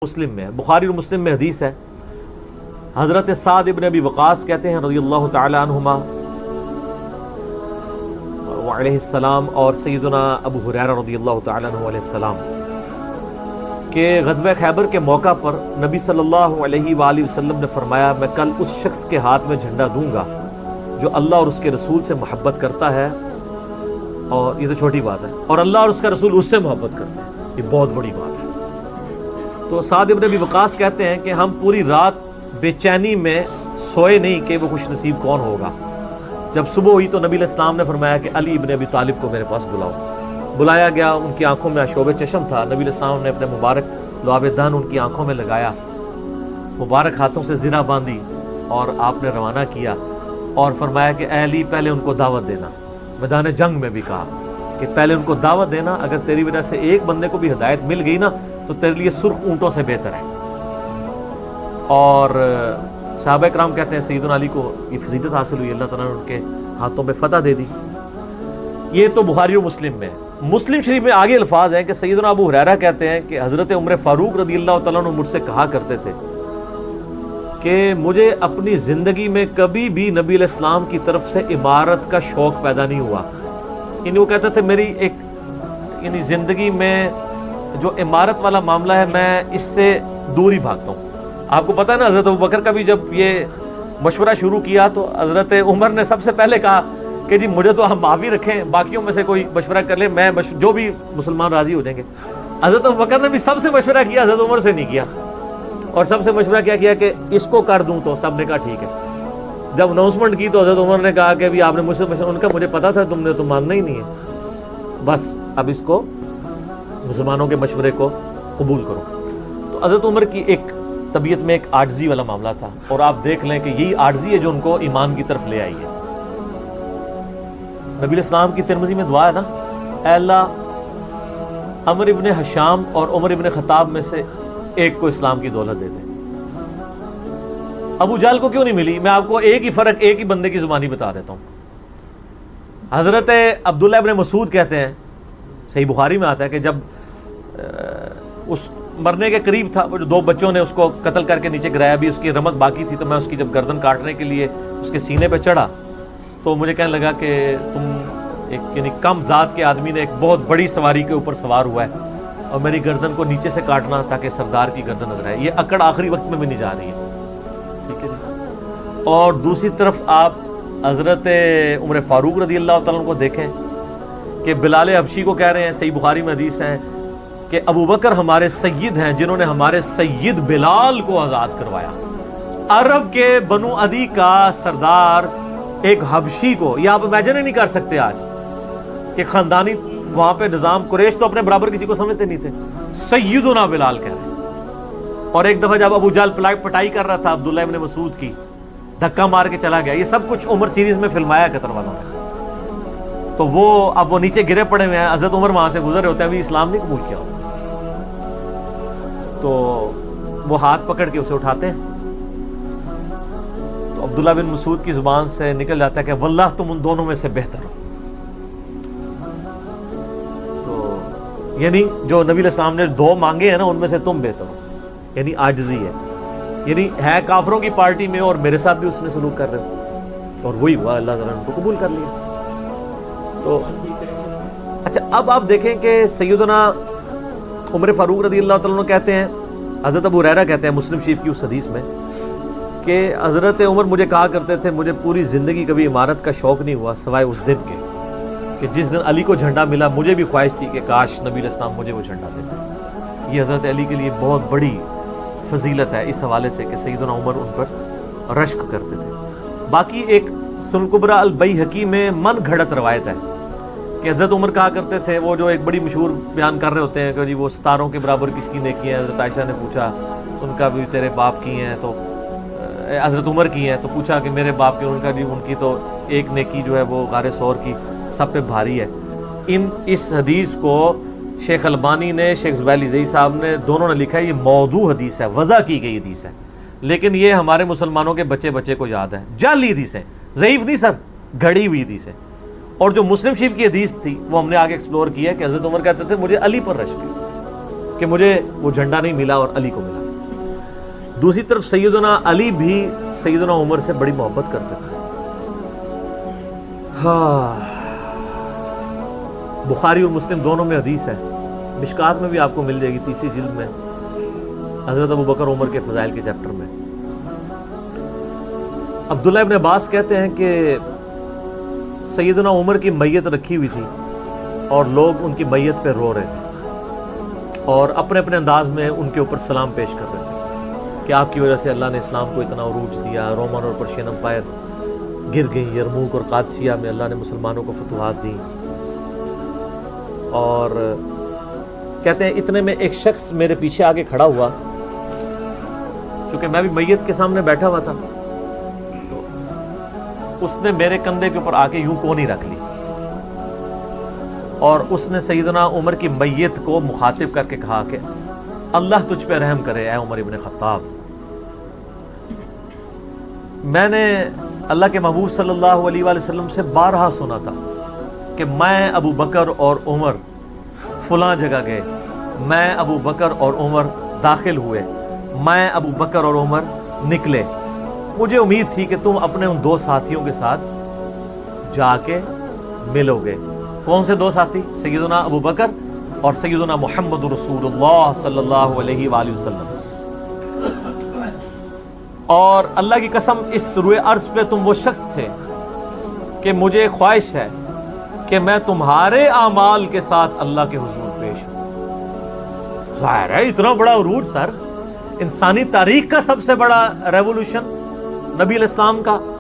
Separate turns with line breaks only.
मुस्लिम में, बुखारी और मुस्लिम में हदीस है। हज़रत साद इब्न अबी वक़ास कहते हैं रज़ियल्लाहु तआला अन्हुमा व अलैहिस्सलाम और सय्यदुना अबू हुरैरा रज़ियल्लाहु तआला अन्हु अलैहिस्सलाम के ग़ज़वा खैबर के मौका पर नबी सल्लल्लाहु अलैहि वसल्लम ने फरमाया, मैं कल उस शख्स के हाथ में झंडा दूंगा जो अल्लाह और उसके रसूल से मोहब्बत करता है, और ये तो छोटी बात है, और अल्लाह और उसका रसूल उससे मोहब्बत करते हैं, ये बहुत बड़ी बात है। तो साद इब्न अबी वक़ास कहते हैं कि हम पूरी रात बेचैनी में सोए नहीं कि वो खुश नसीब कौन होगा। जब सुबह हुई तो नबी इस्लाम ने फरमाया कि अली इब्न अबी तालिब को मेरे पास बुलाओ। बुलाया गया, उनकी आंखों में आशोब चशम था। नबी इस्लाम ने अपने मुबारक लुआब दहन उनकी आंखों में लगाया, मुबारक हाथों से ज़िरा बांधी और आपने रवाना किया और फरमाया कि अली पहले उनको दावत देना। मैदान जंग में भी कहा कि पहले उनको दावत देना, अगर तेरी वजह से एक बंदे को भी हिदायत मिल गई ना तो तेरे लिए सुर्ख ऊंटों से बेहतर है। और सहाबा कराम कहते हैं सैयदना अली को ये फजीलत हासिल हुई, अल्लाह ताला ने उनके हाथों पे फतह दे दी। ये तो बुखारी और मुस्लिम में। मुस्लिम शरीफ में आगे अल्फाज हैं कि सैयदना अबू हुरैरा कहते हैं कि हज़रत उमर फारूक रज़ियल्लाहु तआला अन्हु मुझसे कहा करते थे कि मुझे अपनी ज़िंदगी में कभी भी नबी इस्लाम की तरफ से इमारत का शौक़ पैदा नहीं हुआ। यानी वो कहते थे मेरी एक यानी ज़िंदगी में जो इमारत वाला मामला है मैं इससे दूर ही भागता हूँ। आपको पता है ना, हज़रत अबू बकर का भी जब ये मशवरा शुरू किया तो हज़रत उमर ने सबसे पहले कहा कि जी मुझे तो हम माफ़ी रखें, बाकियों में से कोई मशवरा कर ले, मैं जो भी मुसलमान राज़ी हो जाएंगे। हज़रत अबू बकर ने भी सबसे मशवरा किया, हज़रत उमर से नहीं किया। और सबसे मशवरा क्या किया कि इसको कर दूं, तो सब ने कहा ठीक है। जब अनाउंसमेंट की तो हज़रत उमर ने कहा कि भी आपने मुझसे मशवरा, उनका मुझे पता था तुमने तो मानना ही नहीं है, बस अब इसको मुसलमानों के मशवरे को कबूल करो। तो हज़रत उमर की एक तबीयत में एक आर्जी वाला मामला था, और आप देख लें कि यही आर्जी है जो उनको ईमान की तरफ ले आई है। नबी इस्लाम की तिरमिज़ी में दुआ है ना, अल्लाह अमर इब्न हशाम और उमर इब्न खत्ताब में से एक को इस्लाम की दौलत दे दे। अबू जहल को क्यों नहीं मिली? मैं आपको एक ही फर्क, एक ही बंदे की जुबानी बता देता हूँ। हज़रत अब्दुल्लाह इब्न मसूद कहते हैं, सही बुखारी में आता है कि जब उस मरने के करीब था, वो जो दो बच्चों ने उसको कत्ल करके नीचे गिराया, भी उसकी रमक बाकी थी, तो मैं उसकी जब गर्दन काटने के लिए उसके सीने पे चढ़ा तो मुझे कहने लगा कि तुम एक यानी कम ज़ात के आदमी ने एक बहुत बड़ी सवारी के ऊपर सवार हुआ है और मेरी गर्दन को नीचे से काटना ताकि सरदार की गर्दन नजर आए। ये अकड़ आखिरी वक्त में भी नहीं जा रही है, ठीक है जी। और दूसरी तरफ आप हज़रत उमर फारूक रज़ियल्लाहु तआला अन्हु को देखें कि बिलाल हबशी को कह रहे हैं, सही बुखारी में हदीस है कि अबू बकर हमारे सैयद हैं जिन्होंने हमारे सैयद बिलाल को आज़ाद करवाया। अरब के बनु अदी का सरदार एक हबशी को, ये आप इमेजिन नहीं कर सकते आज कि खानदानी वहां पे निजाम, कुरैश तो अपने बराबर किसी को समझते नहीं थे, सैयदुना बिलाल कह रहे। और एक दफा जब अबू जहल पटाई कर रहा था अब्दुल्लाह इब्न मसूद की, धक्का मार के चला गया। ये सब कुछ उमर सीरीज में फिल्माया कतर वालों ने। तो वो अब वो नीचे गिरे पड़े हुए हैं, हज़रत उमर वहां से गुजर रहे होते हैं, अभी इस्लाम नहीं कबूल किया। तो वो हाथ पकड़ के उसे उठाते हैं, तो अब्दुल्लाह बिन मसूद की जुबान से निकल जाता है कि वल्लाह तुम उन दोनों में से बेहतर हो। तो यानी जो नबी इस्लाम ने दो मांगे हैं ना, उनमें से तुम बेहतर हो, यानी आजिज़ी है, यानी है काफरों की पार्टी में और मेरे साथ भी उसने सलूक कर रहे हो, और वही हुआ, अल्लाह ताला ने उनको कबूल कर लिया। तो अच्छा, अब आप देखें कि सैयदना उमर फारूक रज़ियल्लाहु तआला अन्हु कहते हैं, हज़रत अबू हुरैरा कहते हैं मुस्लिम शरीफ की उस हदीस में कि हज़रत उमर मुझे कहा करते थे, मुझे पूरी ज़िंदगी कभी इमारत का शौक़ नहीं हुआ सिवाय उस दिन के कि जिस दिन अली को झंडा मिला। मुझे भी ख्वाहिश थी कि काश नबी इस्लाम मुझे वो झंडा देते। ये हज़रत अली के लिए बहुत बड़ी फजीलत है इस हवाले से कि सैयदना उमर उन पर रश्क करते थे। बाकी एक सुनन कुबरा अल बैहकी में मन घड़त रवायत है कि हज़रत उमर कहा करते थे, वो जो एक बड़ी मशहूर बयान कर रहे होते हैं कि जी वो सितारों के बराबर किसकी नेकी है। हज़रत आयशा ने पूछा, उनका भी तेरे बाप की हैं, तो हज़रत उमर की हैं, तो पूछा कि मेरे बाप की, उनका जी उनकी तो एक नेकी जो है वो गारे सौर की सब पे भारी है। इस हदीस को शेख अलबानी ने, शेख ज़ुबैर ज़ई साहब ने, दोनों ने लिखा है ये मौदू हदीस है, वज़ा की गई हदीस है, लेकिन ये हमारे मुसलमानों के बच्चे बच्चे को याद है। जाली हदीस है, ज़ईफ़ नहीं सर, घड़ी हुई हदीस है। और जो मुस्लिम शरीफ की हदीस थी वो हमने आगे एक्सप्लोर किया कि हज़रत उमर कहते थे मुझे अली पर रश्क थी। کہ مجھے وہ جھنڈا نہیں ملا اور علی کو ملا۔ دوسری طرف سیدنا علی بھی سیدنا عمر سے بڑی محبت کرتے تھے۔ بخاری اور مسلم دونوں میں حدیث ہے، مشکات میں بھی آپ کو مل جائے گی، تیسری جلد میں، حضرت ابو بکر عمر کے فضائل کے چیپٹر میں۔ عبداللہ ابن عباس کہتے ہیں کہ سیدنا عمر کی میت رکھی ہوئی تھی اور لوگ ان کی میت پہ رو رہے تھے اور اپنے اپنے انداز میں ان کے اوپر سلام پیش کر رہے تھے کہ آپ کی وجہ سے اللہ نے اسلام کو اتنا عروج دیا، رومن اور پرشین امپائر گر گئی، یرموک اور قادسیہ میں اللہ نے مسلمانوں کو فتوحات دی۔ اور کہتے ہیں اتنے میں ایک شخص میرے پیچھے آگے کھڑا ہوا، کیونکہ میں بھی میت کے سامنے بیٹھا ہوا تھا، تو اس نے میرے کندھے کے اوپر آ کے یوں کونی رکھ لی اور اس نے سیدنا عمر کی میت کو مخاطب کر کے کہا کہ اللہ تجھ پہ رحم کرے اے عمر ابن خطاب۔ میں نے اللہ کے محبوب صلی اللہ علیہ وآلہ وسلم سے بارہا سنا تھا کہ میں ابو بکر اور عمر فلاں جگہ گئے، میں ابو بکر اور عمر داخل ہوئے، میں ابو بکر اور عمر نکلے، مجھے امید تھی کہ تم اپنے ان دو ساتھیوں کے ساتھ جا کے ملو گے۔ کون سے دو ساتھی؟ سیدنا ابو بکر اور سیدنا محمد رسول اللہ صلی اللہ علیہ وآلہ وسلم۔ اور اللہ کی قسم اس روئے ارض پہ تم وہ شخص تھے کہ مجھے خواہش ہے کہ میں تمہارے اعمال کے ساتھ اللہ کے حضور پیش ہوں۔ ظاہر ہے اتنا بڑا عروج سر، انسانی تاریخ کا سب سے بڑا ریولوشن نبی علیہ السلام کا۔